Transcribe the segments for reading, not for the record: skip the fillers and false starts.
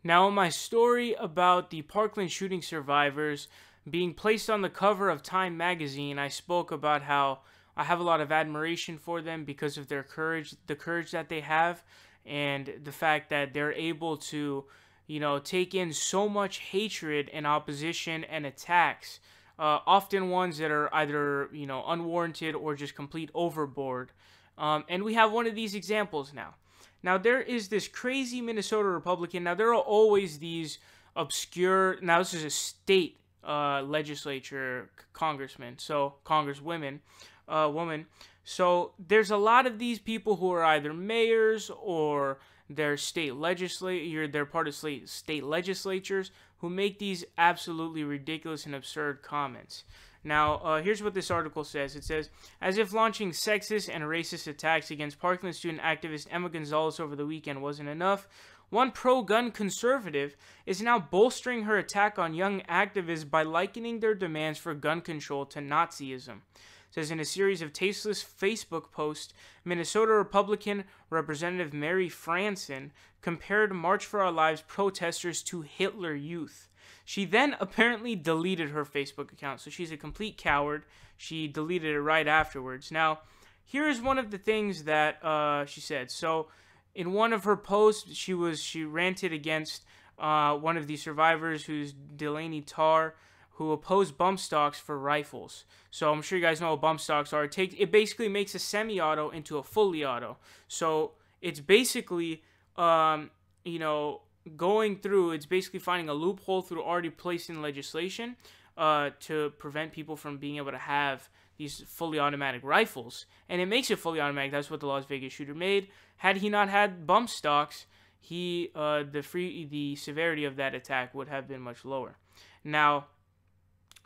Now, in my story about the Parkland shooting survivors being placed on the cover of Time magazine, I spoke about how I have a lot of admiration for them because of their courage, the courage that they have, and the fact that they're able to, take in so much hatred and opposition and attacks, often ones that are either, unwarranted or just complete overboard. And we have one of these examples now. Now, there is this crazy Minnesota Republican. Now, there are always these obscure... Now, this is a state legislature congressman, so congresswomen, woman. So, there's a lot of these people who are either mayors or they're they're part of state legislatures who make these absolutely ridiculous and absurd comments. Now, here's what this article says. It says, as if launching sexist and racist attacks against Parkland student activist Emma Gonzalez over the weekend wasn't enough, one pro-gun conservative is now bolstering her attack on young activists by likening their demands for gun control to Nazism. It says, in a series of tasteless Facebook posts, Minnesota Republican Representative Mary Franson compared March for Our Lives protesters to Hitler Youth. She then apparently deleted her Facebook account, so she's a complete coward. She deleted it right afterwards. Now, here is one of the things that she said. So, in one of her posts, she ranted against one of the survivors, who's Delaney Tarr, who opposed bump stocks for rifles. So I'm sure you guys know what bump stocks are. It basically makes a semi-auto into a fully auto. So it's basically, going through, it's basically finding a loophole through already placed in legislation to prevent people from being able to have these fully automatic rifles. And it makes it fully automatic. That's what the Las Vegas shooter made. Had he not had bump stocks, the severity of that attack would have been much lower. Now,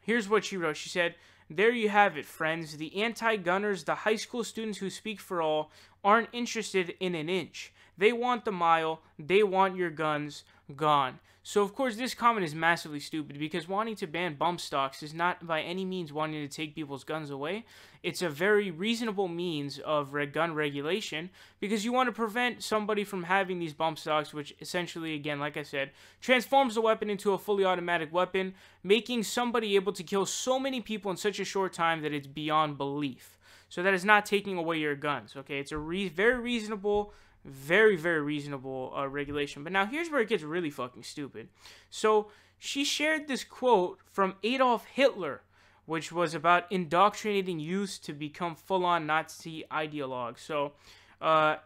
here's what she wrote. She said, there you have it, friends. The anti-gunners, the high school students who speak for all, aren't interested in an inch. They want the mile. They want your guns gone. So, of course, this comment is massively stupid because wanting to ban bump stocks is not by any means wanting to take people's guns away. It's a very reasonable means of gun regulation because you want to prevent somebody from having these bump stocks, which essentially, again, like I said, transforms the weapon into a fully automatic weapon, making somebody able to kill so many people in such a short time that it's beyond belief. So that is not taking away your guns, okay? It's a very reasonable... very reasonable regulation. But now here's where it gets really fucking stupid. So she shared this quote from Adolf Hitler, which was about indoctrinating youth to become full-on Nazi ideologues. So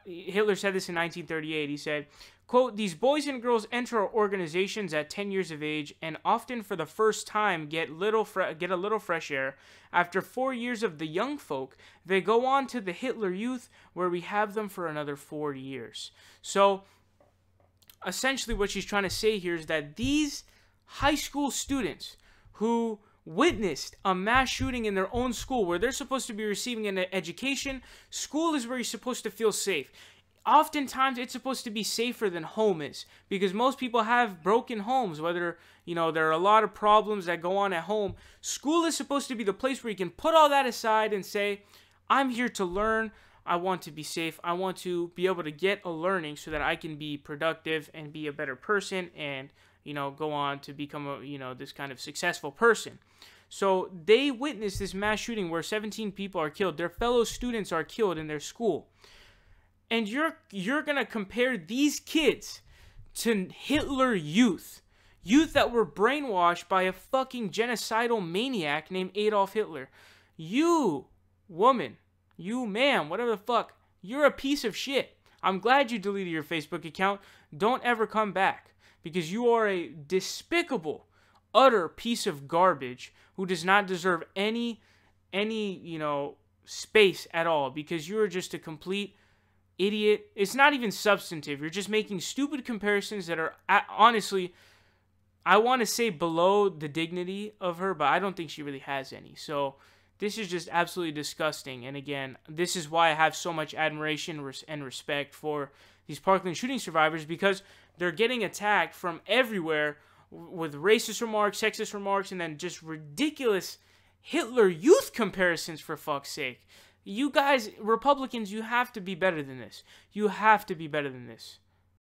Hitler said this in 1938. He said, quote, these boys and girls enter our organizations at 10 years of age and often for the first time get a little fresh air. After 4 years of the young folk, they go on to the Hitler Youth, where we have them for another 4 years. So, essentially what she's trying to say here is that these high school students who witnessed a mass shooting in their own school, where they're supposed to be receiving an education, school is where you're supposed to feel safe. Oftentimes, it's supposed to be safer than home is, because most people have broken homes, whether, there are a lot of problems that go on at home. School is supposed to be the place where you can put all that aside and say, I'm here to learn, I want to be safe, I want to be able to get a learning so that I can be productive and be a better person and, go on to become this kind of successful person. So they witnessed this mass shooting where 17 people are killed. Their fellow students are killed in their school. And you're going to compare these kids to Hitler Youth. Youth that were brainwashed by a fucking genocidal maniac named Adolf Hitler. You, woman, you, ma'am, whatever the fuck, you're a piece of shit. I'm glad you deleted your Facebook account. Don't ever come back. Because you are a despicable, utter piece of garbage who does not deserve any space at all. Because you are just a complete idiot. It's not even substantive. You're just making stupid comparisons that are, honestly, I want to say below the dignity of her, but I don't think she really has any. So this is just absolutely disgusting. And again, this is why I have so much admiration and respect for these Parkland shooting survivors, because they're getting attacked from everywhere with racist remarks, sexist remarks, and then just ridiculous Hitler Youth comparisons, for fuck's sake. You guys, Republicans, you have to be better than this. You have to be better than this.